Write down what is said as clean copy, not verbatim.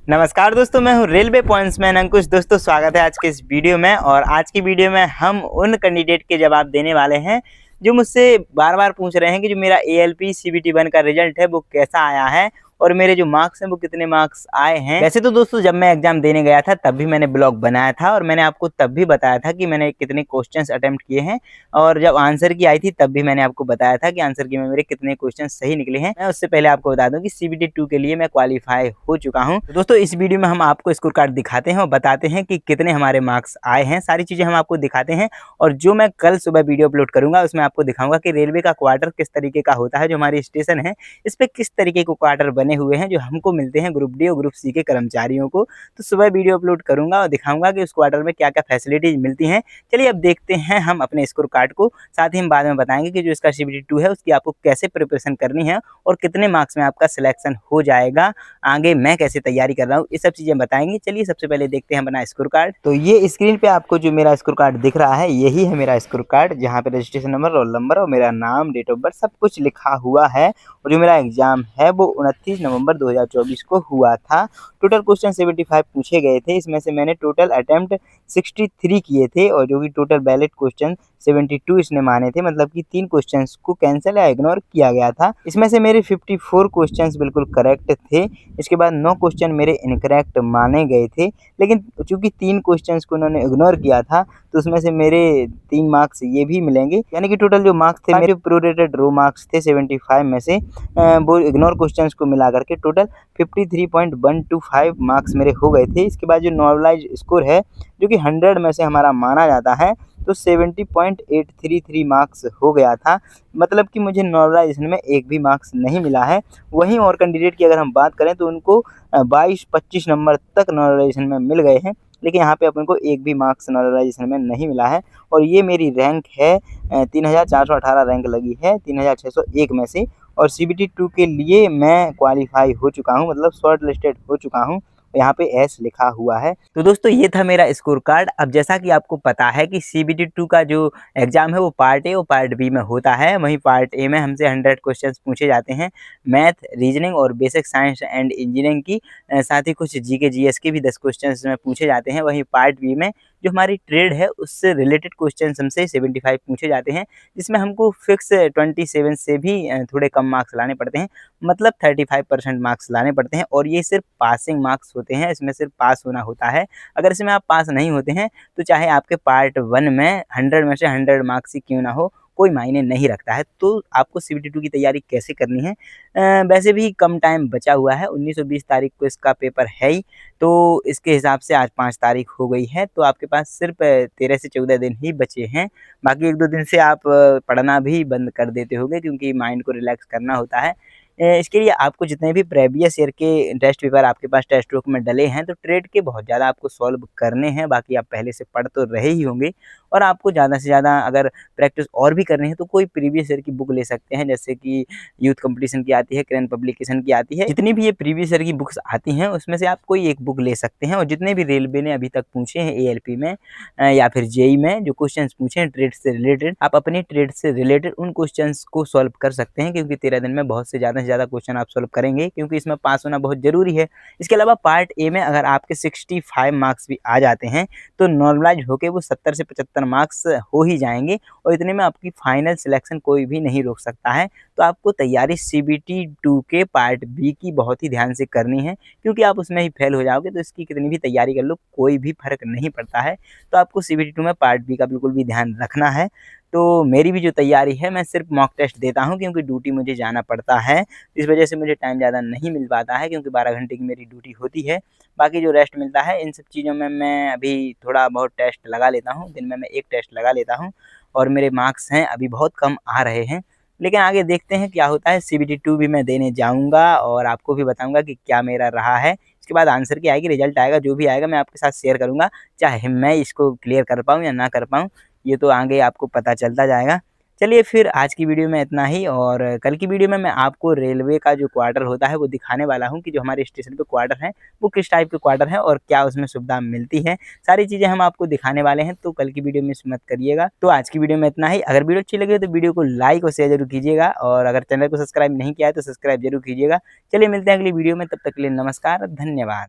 नमस्कार दोस्तों, मैं हूं रेलवे पॉइंट्समैन अंकुश। दोस्तों स्वागत है आज के इस वीडियो में। और आज की वीडियो में हम उन कैंडिडेट के जवाब देने वाले हैं जो मुझसे बार बार पूछ रहे हैं कि जो मेरा ALP CBT 1 का रिजल्ट है वो कैसा आया है और मेरे जो मार्क्स हैं वो कितने मार्क्स आए हैं। वैसे तो दोस्तों जब मैं एग्जाम देने गया था तब भी मैंने ब्लॉग बनाया था और मैंने आपको तब भी बताया था कि मैंने कितने क्वेश्चंस अटेम्प्ट किए हैं, और जब आंसर की आई थी तब भी मैंने आपको बताया था कि आंसर की में मेरे कितने क्वेश्चन सही निकले हैं। मैं उससे पहले आपको बता दूं कि CBT 2 के लिए मैं क्वालिफाई हो चुका हूं। तो दोस्तों इस वीडियो में हम आपको स्कोर कार्ड दिखाते हैं और बताते हैं कि कितने हमारे मार्क्स आए हैं। सारी चीजें हम आपको दिखाते हैं और जो मैं कल सुबह वीडियो अपलोड करूंगा उसमें आपको दिखाऊंगा कि रेलवे का क्वार्टर किस तरीके का होता है, जो हमारी स्टेशन है इस पे किस तरीके के क्वार्टर बने हुए हैं जो हमको मिलते हैं ग्रुप डी और ग्रुप सी के कर्मचारियों को। तो सुबह वीडियो अपलोड करूंगा और दिखाऊंगा कि उस क्वार्टर में क्या क्या फैसिलिटीज मिलती हैं। चलिए अब देखते हैं हम अपने स्कोर कार्ड को। साथ ही हम बाद में बताएंगे कि जो इसका CBT 2 है उसकी आपको कैसे प्रिपरेशन करनी है और कितने मार्क्स में आपका सिलेक्शन हो जाएगा, आगे मैं कैसे तैयारी कर रहा हूँ, ये सब चीजें बताएंगे। चलिए सबसे पहले देखते हैं अपना स्कोर कार्ड। तो ये स्क्रीन पे आपको जो मेरा स्कोर कार्ड दिख रहा है यही है मेरा स्कोर कार्ड, जहाँ पे रजिस्ट्रेशन नंबर, रोल नंबर और मेरा नाम, डेट ऑफ बर्थ सब कुछ लिखा हुआ है। और जो मेरा एग्जाम है वो 29 नवंबर 2024 को हुआ था। टोटल क्वेश्चन 75 पूछे गए थे, इसमें से मैंने टोटल अटेम्प्ट 63 किए थे और जो कि टोटल वैलिड क्वेश्चन 72 इसने माने थे, मतलब कि 3 क्वेश्चंस को कैंसिल या इग्नोर किया गया था। इसमें से मेरे 54 क्वेश्चंस बिल्कुल करेक्ट थे। इसके बाद 9 क्वेश्चन मेरे इनकरेक्ट माने गए थे, लेकिन चूंकि 3 क्वेश्चंस को उन्होंने इग्नोर किया था तो उसमें से मेरे 3 मार्क्स ये भी मिलेंगे, यानी कि टोटल जो मार्क्स थे मेरे प्रोरेटेड रो मार्क्स थे 75 में से वो इग्नोर क्वेश्चंस को मिला करके टोटल 53.125 मार्क्स मेरे हो गए थे। इसके बाद जो नॉर्मलाइज स्कोर है जो कि 100 में से हमारा माना जाता है तो 70.833 मार्क्स हो गया था, मतलब कि मुझे नॉर्मलाइजेशन में एक भी मार्क्स नहीं मिला है। वहीं और कैंडिडेट की अगर हम बात करें तो उनको 22-25 नंबर तक नॉर्मलाइजेशन में मिल गए हैं, लेकिन यहाँ पे अपन को एक भी मार्क्स नॉर्मलाइजेशन में नहीं मिला है। और ये मेरी रैंक है 3418 रैंक लगी है 3601 में से। और CBT 2 के लिए मैं क्वालिफाई हो चुका हूँ, मतलब शॉर्ट लिस्टेड हो चुका हूँ, यहाँ पे एस लिखा हुआ है। तो दोस्तों ये था मेरा स्कोर कार्ड। अब जैसा कि आपको पता है कि CBT 2 का जो एग्जाम है वो पार्ट ए और पार्ट बी में होता है। वहीं पार्ट ए में हमसे 100 क्वेश्चंस पूछे जाते हैं मैथ, रीजनिंग और बेसिक साइंस एंड इंजीनियरिंग की, साथ ही कुछ GK GS के भी 10 क्वेश्चन में पूछे जाते हैं। वहीं पार्ट बी में जो हमारी ट्रेड है उससे रिलेटेड क्वेश्चन हमसे 75 पूछे जाते हैं, जिसमें हमको फिक्स 27 से भी थोड़े कम मार्क्स लाने पड़ते हैं, मतलब 35% मार्क्स लाने पड़ते हैं। और ये सिर्फ पासिंग मार्क्स होते हैं, इसमें सिर्फ पास होना होता है। अगर इसमें आप पास नहीं होते हैं तो चाहे आपके पार्ट 1 में 100 में से 100 मार्क्स ही क्यों ना हो, कोई मायने नहीं रखता है। तो आपको CBT 2 की तैयारी कैसे करनी है, वैसे भी कम टाइम बचा हुआ है, 19 और 20 तारीख को इसका पेपर है ही, तो इसके हिसाब से आज 5 तारीख हो गई है, तो आपके पास सिर्फ 13 से 14 दिन ही बचे हैं। बाकी 1-2 दिन से आप पढ़ना भी बंद कर देते होंगे क्योंकि माइंड को रिलैक्स करना होता है। इसके लिए आपको जितने भी प्रीवियस ईयर के टेस्ट पेपर आपके पास टेस्ट बुक में डले हैं तो ट्रेड के बहुत ज़्यादा आपको सॉल्व करने हैं। बाकी आप पहले से पढ़ तो रहे ही होंगे, और आपको ज़्यादा से ज़्यादा अगर प्रैक्टिस और भी करनी है तो कोई प्रीवियस ईयर की बुक ले सकते हैं, जैसे कि यूथ कंपटीशन की आती है, क्रेन पब्लिकेशन की आती है। जितनी भी ये प्रीवियस ईयर की बुक्स आती हैं उसमें से आप कोई एक बुक ले सकते हैं। और जितने भी रेलवे ने अभी तक पूछे हैं ALP में या फिर JEE में जो क्वेश्चन पूछे हैं ट्रेड से रिलेटेड, आप अपने ट्रेड से रिलेटेड उन क्वेश्चन को सॉल्व कर सकते हैं, क्योंकि 13 दिन में बहुत से ज़्यादा क्वेश्चन आप सॉल्व करेंगे, क्योंकि इसमें पास होना बहुत जरूरी है। इसके अलावा पार्ट ए में अगर आपके 65 मार्क्स भी आ जाते हैं तो नॉर्मलाइज होके वो 70 से 75 मार्क्स हो ही जाएंगे, और इतने में आपकी फाइनल सिलेक्शन कोई भी नहीं रोक सकता है। तो आपको तैयारी CBT 2 के पार्ट बी की बहुत ही ध्यान से करनी है, क्योंकि आप उसमें ही फेल हो जाओगे तो इसकी कितनी भी तैयारी कर लो कोई भी फर्क नहीं पड़ता है। तो आपको CBT 2 में पार्ट बी का बिल्कुल भी ध्यान रखना है। तो मेरी भी जो तैयारी है मैं सिर्फ मॉक टेस्ट देता हूं, क्योंकि ड्यूटी मुझे जाना पड़ता है, इस वजह से मुझे टाइम ज़्यादा नहीं मिल पाता है, क्योंकि 12 घंटे की मेरी ड्यूटी होती है। बाकी जो रेस्ट मिलता है इन सब चीज़ों में मैं अभी थोड़ा बहुत टेस्ट लगा लेता हूं, दिन में मैं एक टेस्ट लगा लेता हूं, और मेरे मार्क्स हैं अभी बहुत कम आ रहे हैं। लेकिन आगे देखते हैं क्या होता है। CBT 2 भी मैं देने जाऊँगा और आपको भी बताऊँगा कि क्या मेरा रहा है। इसके बाद आंसर की आएगी, रिजल्ट आएगा, जो भी आएगा मैं आपके साथ शेयर करूँगा, चाहे मैं इसको क्लियर कर पाऊँ या ना कर पाऊँ, ये तो आगे आपको पता चलता जाएगा। चलिए फिर आज की वीडियो में इतना ही, और कल की वीडियो में मैं आपको रेलवे का जो क्वार्टर होता है वो दिखाने वाला हूँ कि जो हमारे स्टेशन पे क्वार्टर है वो किस टाइप के क्वार्टर है और क्या उसमें सुविधा मिलती है। सारी चीज़ें हम आपको दिखाने वाले हैं, तो कल की वीडियो मिस मत करिएगा। तो आज की वीडियो में इतना ही। अगर वीडियो अच्छी लगे तो वीडियो को लाइक और शेयर जरूर कीजिएगा, और अगर चैनल को सब्सक्राइब नहीं किया है तो सब्सक्राइब जरूर कीजिएगा। चलिए मिलते हैं अगली वीडियो में, तब तक के लिए नमस्कार, धन्यवाद।